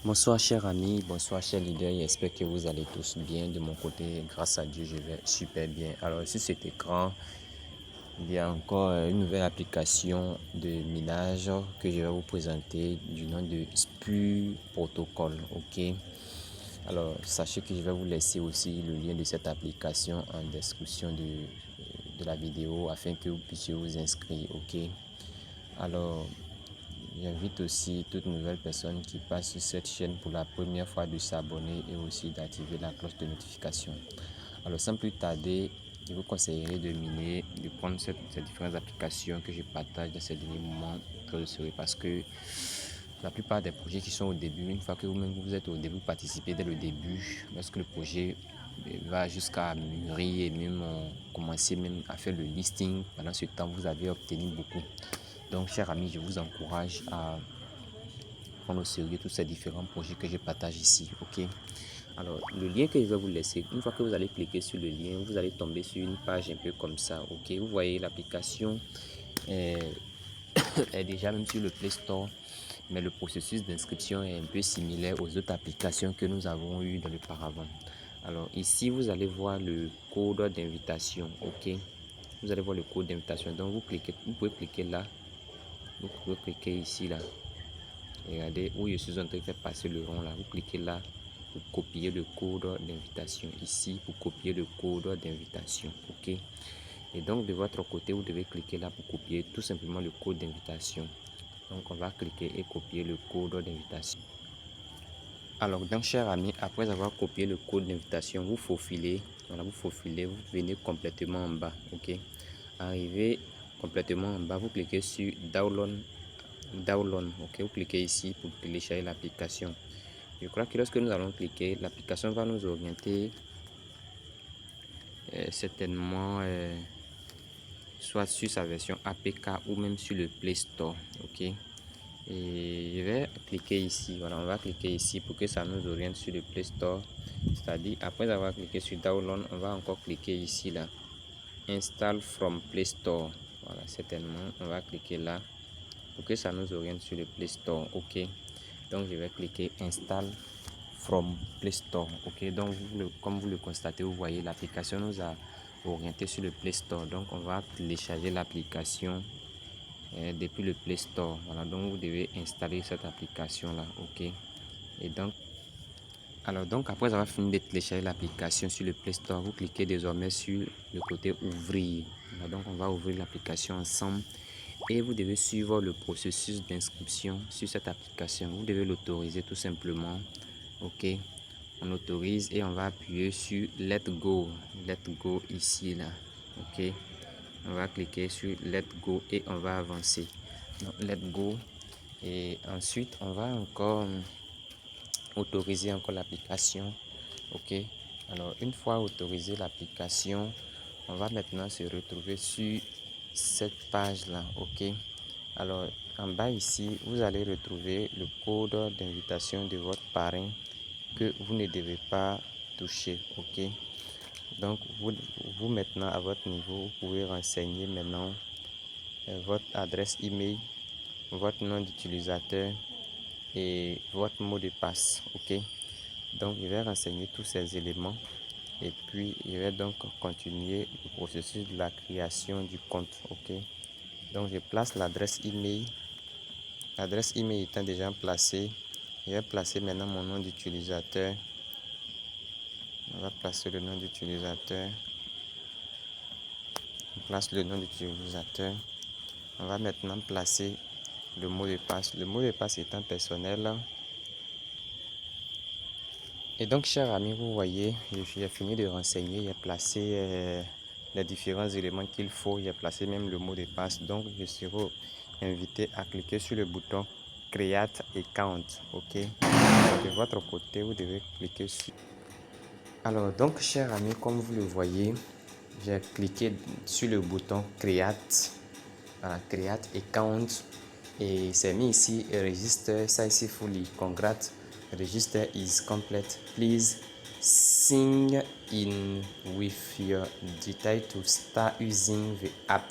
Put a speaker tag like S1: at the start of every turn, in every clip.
S1: Bonsoir chers amis, bonsoir chers leaders, j'espère que vous allez tous bien. De mon côté, grâce à Dieu, je vais super bien. Alors sur cet écran, il y a encore une nouvelle application de minage que je vais vous présenter du nom de Spur Protocol. Ok. Alors sachez que je vais vous laisser aussi le lien de cette application en description de la vidéo afin que vous puissiez vous inscrire. Ok. Alors j'invite aussi toute nouvelle personne qui passe sur cette chaîne pour la première fois de s'abonner et aussi d'activer la cloche de notification. Alors sans plus tarder, je vous conseillerais de miner, de prendre ces différentes applications que je partage dans ces derniers moments très sérieux parce que la plupart des projets qui sont au début, une fois que vous-même vous êtes au début, vous participez dès le début, lorsque le projet va jusqu'à mûrir et même commencer même à faire le listing, pendant ce temps vous avez obtenu beaucoup. Donc chers amis, je vous encourage à prendre au sérieux tous ces différents projets que je partage ici. Ok. Alors le lien que je vais vous laisser, une fois que vous allez cliquer sur le lien, vous allez tomber sur une page un peu comme ça. Ok. Vous voyez l'application est déjà même sur le Play Store, mais le processus d'inscription est un peu similaire aux autres applications que nous avons eues dans le paravent. Alors ici vous allez voir le code d'invitation. Ok. Vous allez voir le code d'invitation. Donc vous pouvez cliquer là. Vous pouvez cliquer ici là. Regardez où je suis en train de faire passer le rond là. Vous cliquez là pour copier le code d'invitation. Ici pour copier le code d'invitation. Ok. Et donc de votre côté, vous devez cliquer là pour copier tout simplement le code d'invitation. Donc on va cliquer et copier le code d'invitation. Alors donc chers amis, après avoir copié le code d'invitation, vous faufilez. Voilà, vous faufilez, vous venez complètement en bas. Ok. Arrivez complètement en bas, vous cliquez sur download. Ok, vous cliquez ici pour télécharger l'application. Je crois que lorsque nous allons cliquer, l'application va nous orienter certainement soit sur sa version APK ou même sur le Play Store. Ok. Et je vais cliquer ici. Voilà, on va cliquer ici pour que ça nous oriente sur le Play Store. C'est-à-dire, après avoir cliqué sur download, on va encore cliquer ici là. Install from Play Store. Voilà, certainement, on va cliquer là pour que ça nous oriente sur le Play Store. Ok. Donc je vais cliquer install from Play Store. Ok. Donc comme vous le constatez, vous voyez l'application nous a orienté sur le Play Store. Donc on va télécharger l'application depuis le Play Store. Voilà, donc vous devez installer cette application là. Ok. Et donc après avoir fini de télécharger l'application sur le Play Store, vous cliquez désormais sur le côté ouvrir. Voilà, donc on va ouvrir l'application ensemble et vous devez suivre le processus d'inscription sur cette application. Vous devez l'autoriser tout simplement. Ok. On autorise et on va appuyer sur let go ici là. Ok. On va cliquer sur let go et on va avancer. Donc let go et ensuite on va encore autoriser encore l'application. Ok. Alors une fois autorisé l'application, on va maintenant se retrouver sur cette page là. Ok. Alors en bas ici, vous allez retrouver le code d'invitation de votre parrain que vous ne devez pas toucher. Ok. Donc vous maintenant à votre niveau, vous pouvez renseigner maintenant votre adresse email, votre nom d'utilisateur et votre mot de passe. Ok. Donc je vais renseigner tous ces éléments et puis je vais donc continuer le processus de la création du compte. Ok. Donc je place l'adresse email. L'adresse email étant déjà placée, je vais placer maintenant mon nom d'utilisateur. On va placer le nom d'utilisateur. On place le nom d'utilisateur. On va maintenant placer le mot de passe. Le mot de passe étant personnel. Et donc, chers amis, vous voyez, j'ai fini de renseigner. J'ai placé les différents éléments qu'il faut. J'ai placé même le mot de passe. Donc, je serai invité à cliquer sur le bouton Create Account. Ok. De votre côté, vous devez cliquer sur. Alors, donc, chers amis, comme vous le voyez, j'ai cliqué sur le bouton Create. Voilà, Create Account. Et c'est mis ici Register successfully. Congrats. Register is complete. Please sign in with your detail to start using the app.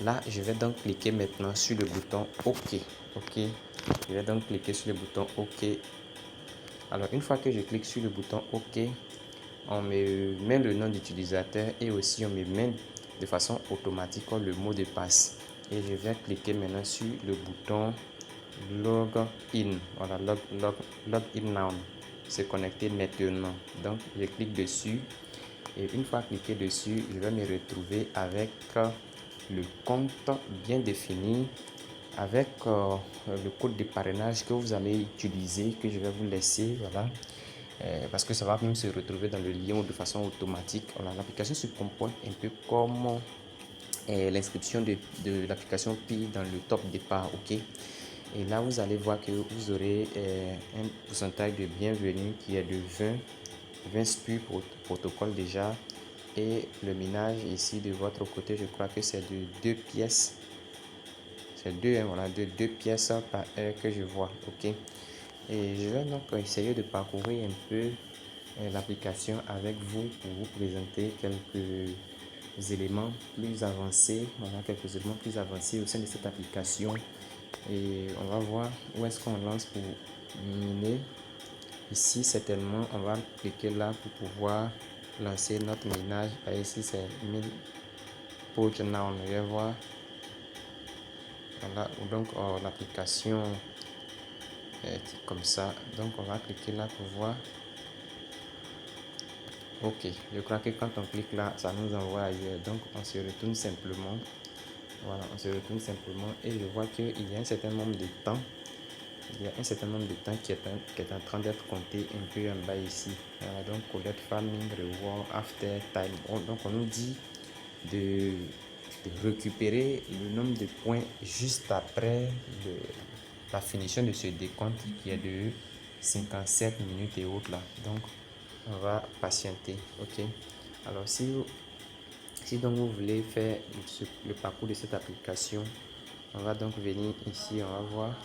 S1: Là, je vais donc cliquer maintenant sur le bouton OK. OK. Je vais donc cliquer sur le bouton OK. Alors, une fois que je clique sur le bouton OK, on me met le nom d'utilisateur et aussi on me met de façon automatique le mot de passe. Et je vais cliquer maintenant sur le bouton Login. Voilà, Login now. Se connecter maintenant. Donc, je clique dessus. Et une fois cliqué dessus, je vais me retrouver avec le compte bien défini, avec le code de parrainage que vous allez utiliser, que je vais vous laisser, voilà, parce que ça va même se retrouver dans le lien de façon automatique. Voilà, l'application se comporte un peu comme l'inscription de l'application Pi dans le top départ, ok. Et là, vous allez voir que vous aurez un pourcentage de bienvenue qui est de 20 SPU protocole déjà. Et le minage ici de votre côté, je crois que c'est de 2 pièces. C'est deux, hein, voilà, de 2 pièces par heure que je vois, ok. Et je vais donc essayer de parcourir un peu l'application avec vous pour vous présenter quelques éléments plus avancés, voilà, quelques éléments plus avancés au sein de cette application. Et on va voir où est-ce qu'on lance pour miner. Ici, certainement, on va cliquer là pour pouvoir lancer notre minage. Et ici, c'est 1000 poches now. On va voir. Voilà, donc l'application est comme ça. Donc, on va cliquer là pour voir. Ok, je crois que quand on clique là, ça nous envoie ailleurs. Donc, on se retourne simplement. Voilà, on se retourne simplement et je vois qu'il y a un certain nombre de temps. Il y a un certain nombre de temps qui est en train d'être compté un peu en bas ici. Voilà, donc, collect farming, reward, after time. Donc, on nous dit de récupérer le nombre de points juste après la finition de ce décompte qui est de 57 minutes et autres là. Donc, on va patienter, ok. Alors si donc vous voulez faire le parcours de cette application, on va donc venir ici, on va voir,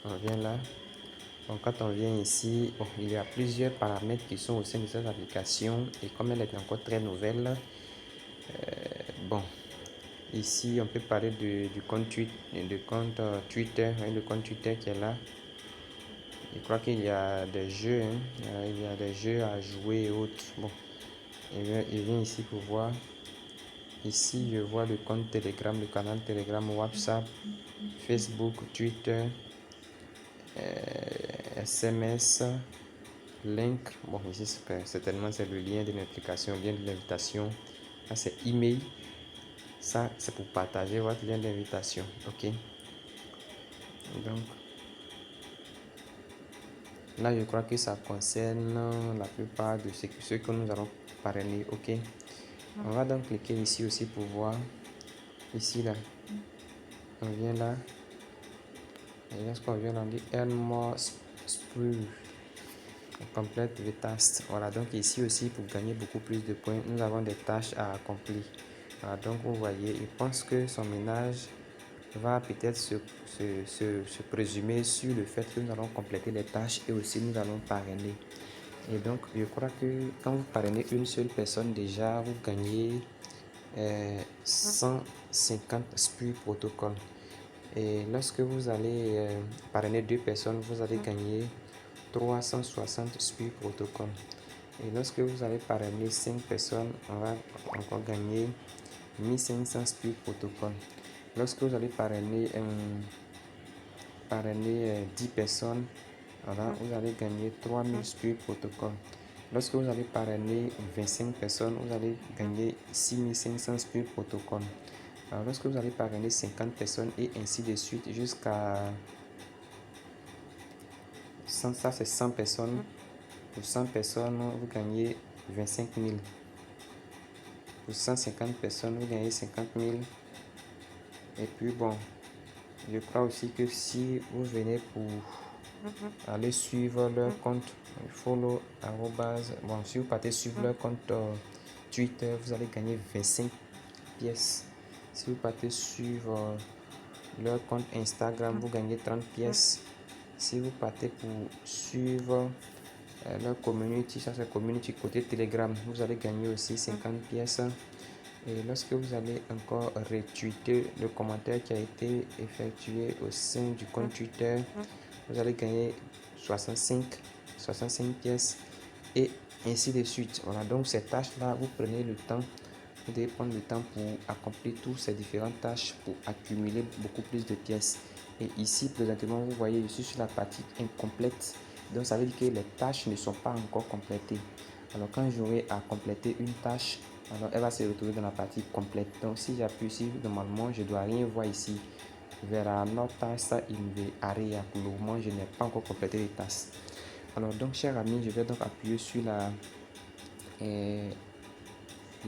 S1: on vient là. Donc quand on vient ici, bon, il y a plusieurs paramètres qui sont au sein de cette application et comme elle est encore très nouvelle, bon, ici on peut parler du compte Twitter, le compte Twitter qui est là. Je crois qu'il y a des jeux, hein. Il y a des jeux à jouer et autres. Bon, je viens ici pour voir. Ici, je vois le compte Telegram, le canal Telegram, WhatsApp, Facebook, Twitter, SMS, link. Bon, ici, certainement, c'est le lien de l'application, lien de l'invitation. Ça, c'est email. Ça, c'est pour partager votre lien d'invitation. OK. Donc, là, je crois que ça concerne la plupart de ceux que nous allons parrainer. OK. On va donc cliquer ici aussi pour voir. Ici, là. On vient là. Et lorsqu'on vient, on dit Earn More Sprue. Complète the task. Voilà, donc ici aussi, pour gagner beaucoup plus de points, nous avons des tâches à accomplir. Voilà, donc vous voyez, il pense que son ménage va peut-être se présumer sur le fait que nous allons compléter les tâches et aussi nous allons parrainer. Et donc, je crois que quand vous parrainez une seule personne, déjà, vous gagnez 150 SPU protocole. Et lorsque vous allez parrainer deux personnes, vous allez gagner 360 SPU protocole. Et lorsque vous allez parrainer 5 personnes, on va encore gagner 1500 SPU protocole. Lorsque vous allez parrainer 10 personnes, voilà, vous allez gagner 3000 SPU protocole. Lorsque vous allez parrainer 25 personnes, vous allez gagner 6500 SPU protocole. Alors, lorsque vous allez parrainer 50 personnes et ainsi de suite jusqu'à 100, ça c'est 100 personnes. Pour 100 personnes, vous gagnez 25 000. Pour 150 personnes, vous gagnez 50 000. Et puis bon, je crois aussi que si vous venez pour aller suivre leur compte, follow, bon, si vous partez suivre leur compte Twitter, vous allez gagner 25 pièces. Si vous partez suivre leur compte Instagram, vous gagnez 30 pièces. Si vous partez pour suivre leur community, ça c'est community côté Telegram, vous allez gagner aussi 50 pièces. Et lorsque vous allez encore retweeter le commentaire qui a été effectué au sein du compte Twitter, vous allez gagner 65 pièces et ainsi de suite. Voilà, donc ces tâches là, vous prenez le temps, vous devez prendre le temps pour accomplir toutes ces différentes tâches pour accumuler beaucoup plus de pièces. Et ici présentement, vous voyez, je suis sur la partie incomplète, donc ça veut dire que les tâches ne sont pas encore complétées. Alors quand j'aurai à compléter une tâche, alors elle va se retrouver dans la partie complète. Donc si j'appuie ici, normalement je dois rien voir ici. Vers la note tâche, ça il me arrête. Pour le moment, je n'ai pas encore complété les tâches. Alors donc chers amis, je vais donc appuyer sur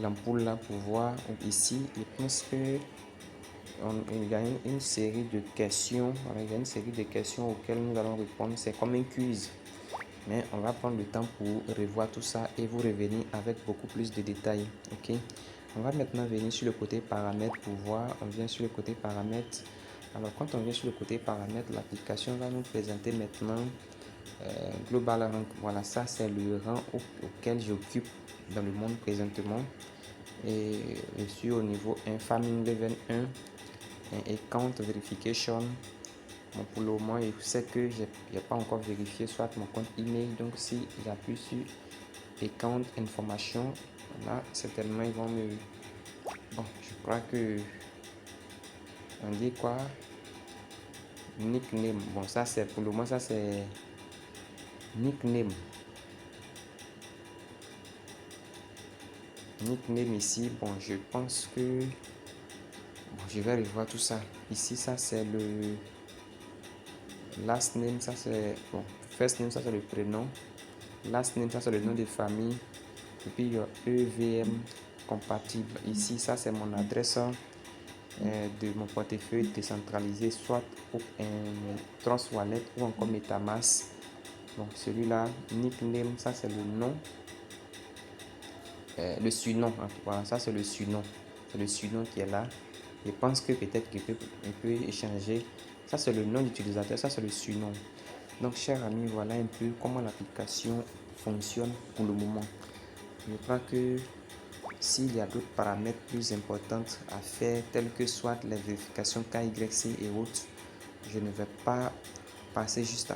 S1: l'ampoule là pour voir ici. Je pense que il y a une série de questions. Il y a une série de questions auxquelles nous allons répondre. C'est comme un quiz. Mais on va prendre le temps pour revoir tout ça et vous revenir avec beaucoup plus de détails. Ok. On va maintenant venir sur le côté paramètres pour voir. On vient sur le côté paramètres. Alors quand on vient sur le côté paramètres, l'application va nous présenter maintenant global rank. Voilà, ça c'est le rang auquel j'occupe dans le monde présentement. Et je suis au niveau 1, farming level 1, et account verification. Bon, pour le moment, je sais que je n'ai pas encore vérifié soit mon compte email. Donc si j'appuie sur account information, là certainement ils vont me... Bon, je crois que on dit quoi, nickname. Bon, ça c'est pour le moment, ça c'est nickname. Nickname ici, bon, je pense que bon, je vais revoir tout ça. Ici, ça c'est le last name, ça c'est bon, first name, ça c'est le prénom. Last name, ça c'est le nom de famille. Et puis il y a EVM compatible. Ici, ça c'est mon adresse de mon portefeuille décentralisé, soit pour un Trans Wallet ou encore MetaMask. Donc celui-là, nickname, ça c'est le nom, le surnom. Voilà, ça c'est le surnom. C'est le surnom qui est là. Je pense que peut-être qu'il peut échanger. Ça c'est le nom d'utilisateur, ça c'est le surnom. Donc chers amis, voilà un peu comment l'application fonctionne pour le moment. Je crois que s'il y a d'autres paramètres plus importants à faire, tels que soit les vérifications KYC et autres, je ne vais pas passer juste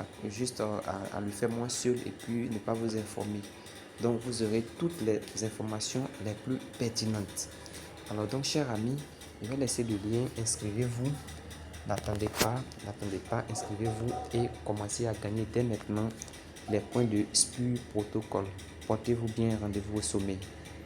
S1: à le faire moi seul et puis ne pas vous informer. Donc vous aurez toutes les informations les plus pertinentes. Alors donc chers amis, je vais laisser le lien, inscrivez-vous, n'attendez pas, inscrivez-vous et commencez à gagner dès maintenant les points de SPU protocole. Portez-vous bien, rendez-vous au sommet.